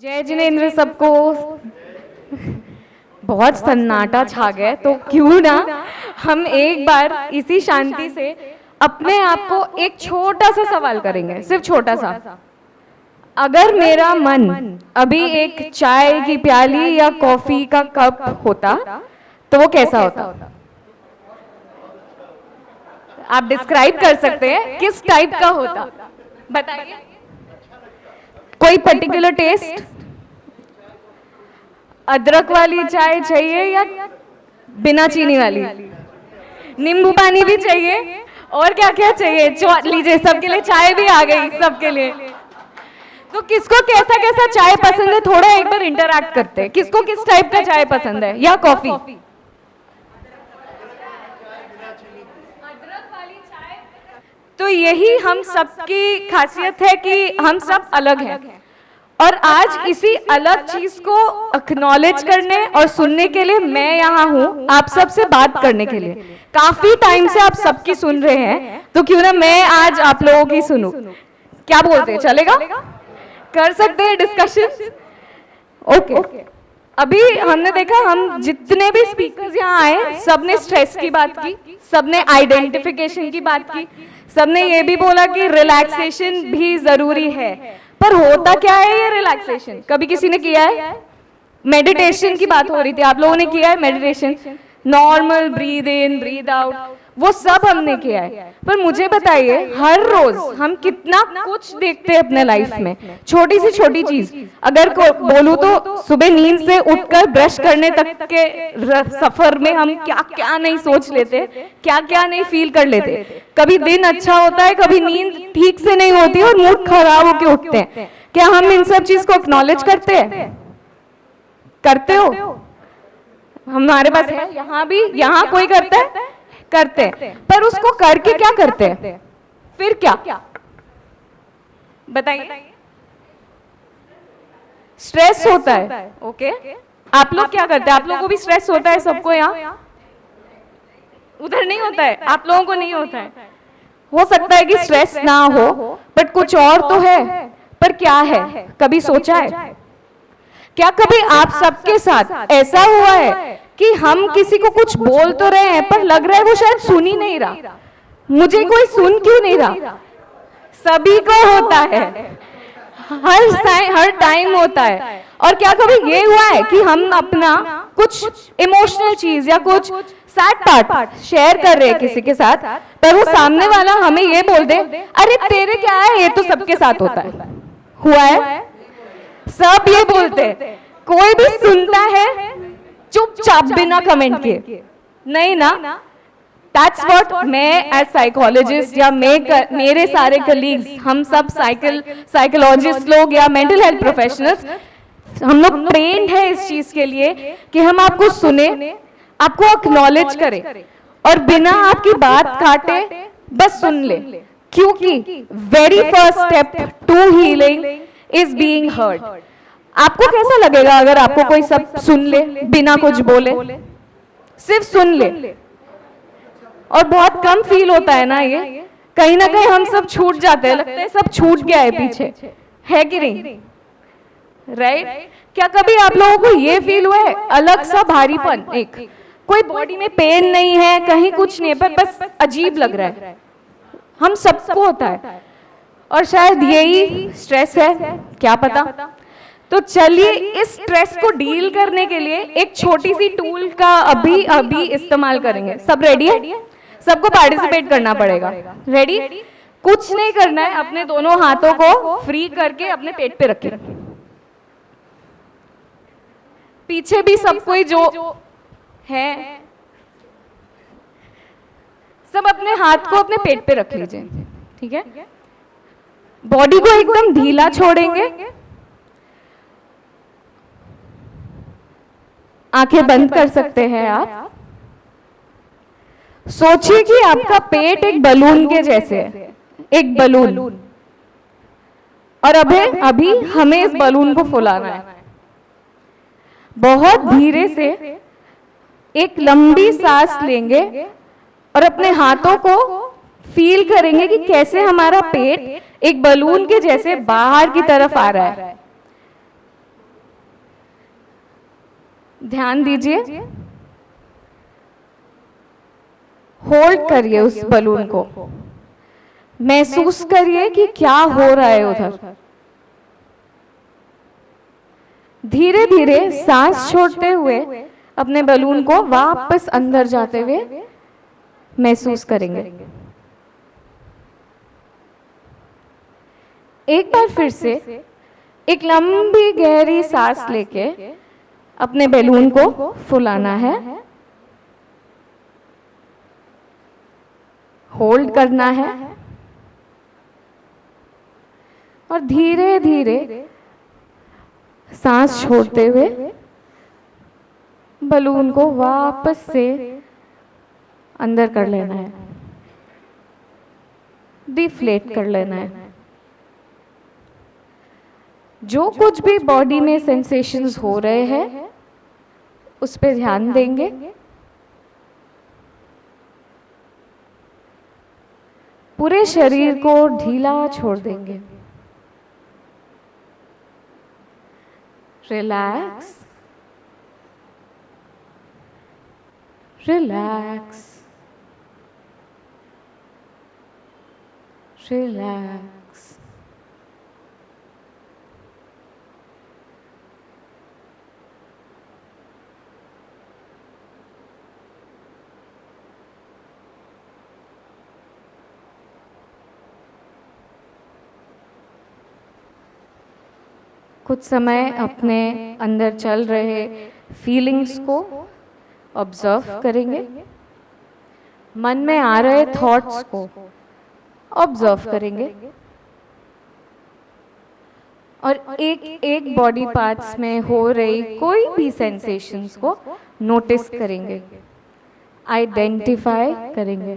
जय जिनेंद्र सबको। बहुत सन्नाटा छा गया, तो क्यों ना हम एक बार इसी शांति से अपने आप को एक छोटा सा सवाल करेंगे, सिर्फ छोटा सा। अगर मेरा मन अभी एक चाय की प्याली या कॉफी का कप होता तो वो कैसा होता? आप डिस्क्राइब कर सकते हैं किस टाइप का होता? बताइए। कोई पर्टिकुलर टेस्ट? अदरक वाली चाय चाहिए या बिना चीनी वाली? नींबू पानी भी चाहिए और क्या क्या चाहिए? लीजिए, सबके लिए चाय भी आ गई, सबके लिए। तो किसको कैसा कैसा चाय पसंद है, थोड़ा एक बार इंटरैक्ट करते हैं। किसको किस टाइप का चाय पसंद है या कॉफी? अदरक वाली चाय। तो यही हम सबकी खासियत है कि हम सब अलग हैं, और आज इसी अलग चीज को एक्नॉलेज करने और सुनने के लिए मैं यहाँ हूँ, आप सबसे बात करने के लिए। काफी टाइम से आप सबकी सुन रहे हैं, तो क्यों ना मैं आज आप लोगों की सुनूं। क्या बोलते हैं, चलेगा? कर सकते हैं डिस्कशन? ओके। अभी हमने देखा, हम जितने भी स्पीकर्स यहाँ आए, सबने स्ट्रेस की बात की, सबने आइडेंटिफिकेशन की बात की, सबने ये भी बोला कि रिलैक्सेशन भी जरूरी है। पर होता क्या है ये रिलैक्सेशन? कभी किसी ने किया है? मेडिटेशन की बात हो रही थी, आप लोगों ने किया है meditation? Normal breathe in breathe out, वो सब हमने किया है। पर मुझे बताइए, हर रोज हम कितना कुछ देखते हैं अपने लाइफ में, छोटी सी छोटी चीज। अगर बोलूं तो सुबह नींद से उठकर ब्रश करने तक के सफर में हम क्या क्या नहीं सोच लेते, क्या क्या नहीं फील कर लेते। कभी दिन अच्छा होता है, कभी नींद ठीक से नहीं होती और मूड खराब होके उठते हैं। क्या हम इन सब चीज को एक्नॉलेज करते हैं? करते हो? हमारे पास है, यहाँ भी, यहाँ कोई करता है? करते हैं। पर उसको करके क्या करते हैं? फिर क्या? बताइए। स्ट्रेस होता है। ओके, आप लोग क्या करते हैं? आप लोगों को भी स्ट्रेस होता है? सबको यहाँ? उधर नहीं होता है, आप लोगों को नहीं होता है। हो सकता है कि स्ट्रेस ना हो, बट कुछ और तो है। पर क्या है, कभी सोचा है? क्या कभी आप सबके साथ ऐसा हुआ है कि हम किसी को कुछ बोल तो रहे हैं, पर लग रहा है वो शायद सुन ही नहीं रहा? मुझे कोई सुन क्यों नहीं रहा? सभी को होता है, हर टाइम होता है। और क्या कभी ये हुआ है कि हम अपना कुछ इमोशनल चीज या कुछ सैड पार्ट शेयर कर रहे हैं किसी के साथ, पर वो सामने वाला हमें ये बोल दे, अरे तेरे क्या है, ये तो सबके साथ होता है? हुआ है? सब ये बोलते हैं, कोई भी सुनता है चुपचाप बिना कमेंट किए? नहीं ना। दैट्स व्हाट मैं एज साइकोलॉजिस्ट या मेरे सारे कलीग्स, हम सब साइकोलॉजिस्ट लोग या मेंटल हेल्थ प्रोफेशनल्स, हम लोग ट्रेंड है इस चीज के लिए कि हम आपको सुने, आपको एक्नॉलेज करें और बिना आपकी बात काटे बस सुन ले। क्योंकि very first step to healing is being heard. आपको कैसा लगेगा अगर आपको कोई सब सुन ले बिना कुछ बोले? सिर्फ सुन ले। और बहुत कम फील होता है ना ये, कहीं ना कहीं हम सब छूट जाते हैं, लगता है सब छूट गया है पीछे, है कि नहीं? राइट? क्या कभी आप लोगों को ये फील हुआ है, अलग सा भारीपन, एक कोई बॉडी में पेन नहीं है, कहीं कुछ नहीं है, पर बस अजीब लग रहा है? हम सबको होता है, और शायद यही स्ट्रेस है, क्या पता। तो चलिए इस स्ट्रेस को डील करने के लिए एक छोटी सी टूल का अभी इस्तेमाल करेंगे। सब रेडी है? सबको पार्टिसिपेट करना पड़ेगा। रेडी? कुछ नहीं करना है, अपने दोनों हाथों को फ्री करके अपने पेट पे रखिए। पीछे भी सब कोई जो है, सब अपने हाथ को अपने पेट पे रख लीजिए, ठीक है? बॉडी को एकदम ढीला छोड़ेंगे, आंखें बंद कर सकते हैं आप। सोचिए कि आपका पेट एक बलून के जैसे है, एक बलून, और अभी हमें इस बलून को फुलाना है। बहुत धीरे से एक लंबी सांस लेंगे और अपने हाथों को फील करेंगे कि कैसे हमारा पेट एक बलून के जैसे बाहर की तरफ आ रहा है। ध्यान दीजिए, होल्ड करिए उस बलून को, महसूस करिए कि क्या हो रहा है उधर। धीरे धीरे सांस छोड़ते हुए अपने बलून को वापस अंदर जाते हुए महसूस करेंगे। एक बार फिर से एक लंबी गहरी सांस लेके अपने बैलून को फुलाना है, होल्ड करना है और धीरे धीरे सांस छोड़ते हुए बलून को वापस से अंदर कर लेना है, डिफ्लेट कर लेना है। जो कुछ भी बॉडी में सेंसेशंस हो रहे हैं उस पे ध्यान देंगे। पूरे शरीर को ढीला छोड़ देंगे। Relax, relax, relax. कुछ समय अपने अंदर चल रहे फीलिंग्स को ऑब्जर्व करेंगे, मन में आ रहे थॉट्स को ऑब्जर्व करेंगे और एक एक बॉडी पार्ट्स में हो रही कोई भी सेंसेशंस को नोटिस करेंगे, आइडेंटिफाई करेंगे।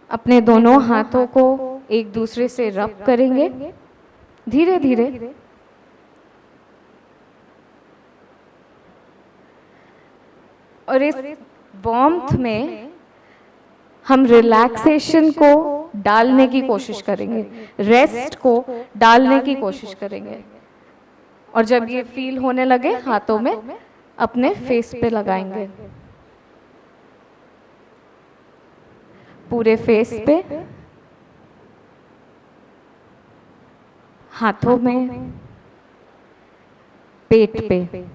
अपने दोनों हाथों को एक दूसरे से रब करेंगे धीरे धीरे। और इस वार्मथ में हम रिलैक्सेशन को डालने की कोशिश करेंगे, रेस्ट को डालने की कोशिश करेंगे। और जब ये फील होने लगे हाथों में, अपने फेस पे लगाएंगे, पूरे फेस पे, हाथों में, पेट पे।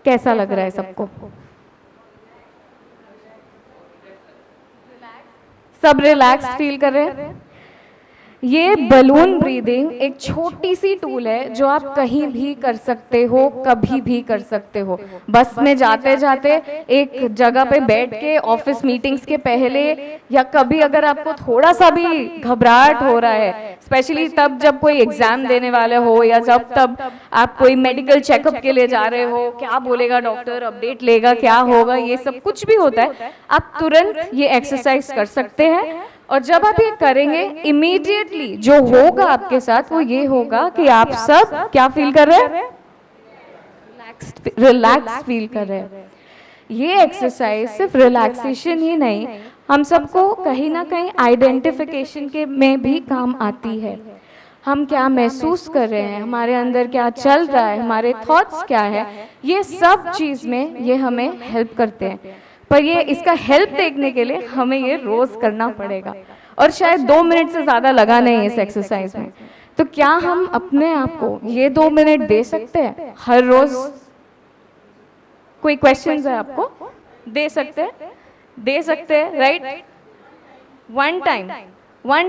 कैसा लग रहा है सबको? सब रिलैक्स फील कर रहे हैं? ये बलून ब्रीदिंग एक छोटी सी टूल है जो आप कहीं भी कर सकते हो, कभी भी कर सकते हो। बस में जाते जाते, एक जगह पे बैठ के, ऑफिस मीटिंग्स के पहले, या कभी अगर आपको थोड़ा सा भी घबराहट हो रहा है, स्पेशली तब जब कोई एग्जाम देने वाले हो या जब तब आप कोई मेडिकल चेकअप के लिए जा रहे हो, क्या बोलेगा डॉक्टर, अपडेट लेगा, क्या होगा, ये सब कुछ भी होता है, आप तुरंत ये एक्सरसाइज कर सकते हैं। और जब आप ये करेंगे, इमीडिएटली जो होगा आपके साथ वो ये होगा कि आप सब क्या फील कर रहे हैं? रिलैक्स फील कर रहे हैं। ये एक्सरसाइज सिर्फ रिलैक्सेशन ही नहीं, हम सबको कहीं ना कहीं आइडेंटिफिकेशन के में भी काम आती है। हम क्या महसूस कर रहे हैं, हमारे अंदर क्या चल रहा है, हमारे थॉट्स क्या है, ये सब चीज में ये हमें हेल्प करते हैं। पर ये इसका हेल्प देखने के लिए हमें ये रोज करना पड़ेगा, और शायद 2 मिनट से ज्यादा लगा नहीं इस एक्सरसाइज में। तो क्या हम अपने आप को ये 2 मिनट दे सकते हैं हर रोज? कोई क्वेश्चंस है आपको? दे सकते हैं? दे सकते हैं, राइट? One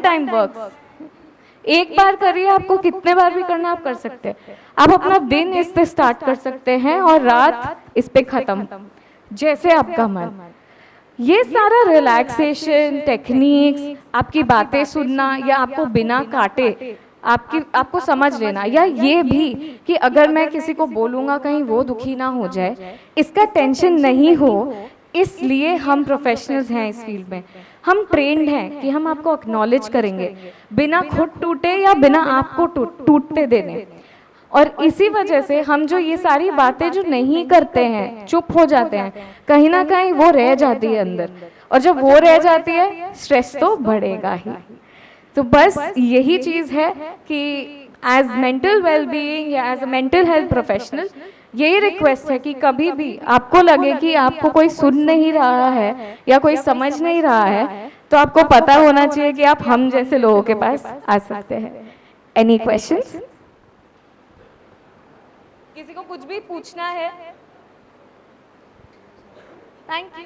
time works. एक बार करिए, आपको कितने बार भी करना आप कर सकते हैं। आप अपना दिन इससे स्टार्ट कर सकते हैं और रात इस पे खत्म, जैसे आपका मन। ये सारा रिलैक्सेशन टेक्निक्स, आपकी बातें सुनना या आपको बिना काटे आपको समझ लेना, या ये भी कि अगर मैं किसी को बोलूँगा कहीं वो दुखी ना हो जाए, इसका टेंशन नहीं हो, इसलिए हम प्रोफेशनल्स हैं इस फील्ड में। हम ट्रेंड हैं कि हम आपको एक्नॉलेज करेंगे बिना खुद टूटे या बिना आपको टूटते देने। और इसी वजह से हम जो ये सारी बातें जो नहीं करते हैं, चुप हो जाते हैं, कहीं ना कहीं वो रह जाती है अंदर, और जब वो रह जाती है स्ट्रेस तो बढ़ेगा ही। तो बस यही चीज़ है कि एज मेंटल वेल बीइंग या as a mental health professional यही रिक्वेस्ट है कि कभी भी आपको लगे कि आपको कोई सुन नहीं रहा है या कोई समझ नहीं रहा है, तो आपको पता होना चाहिए कि आप हम जैसे लोगों के पास आ सकते हैं। Any questions? किसी को कुछ भी पूछना है? Thank you.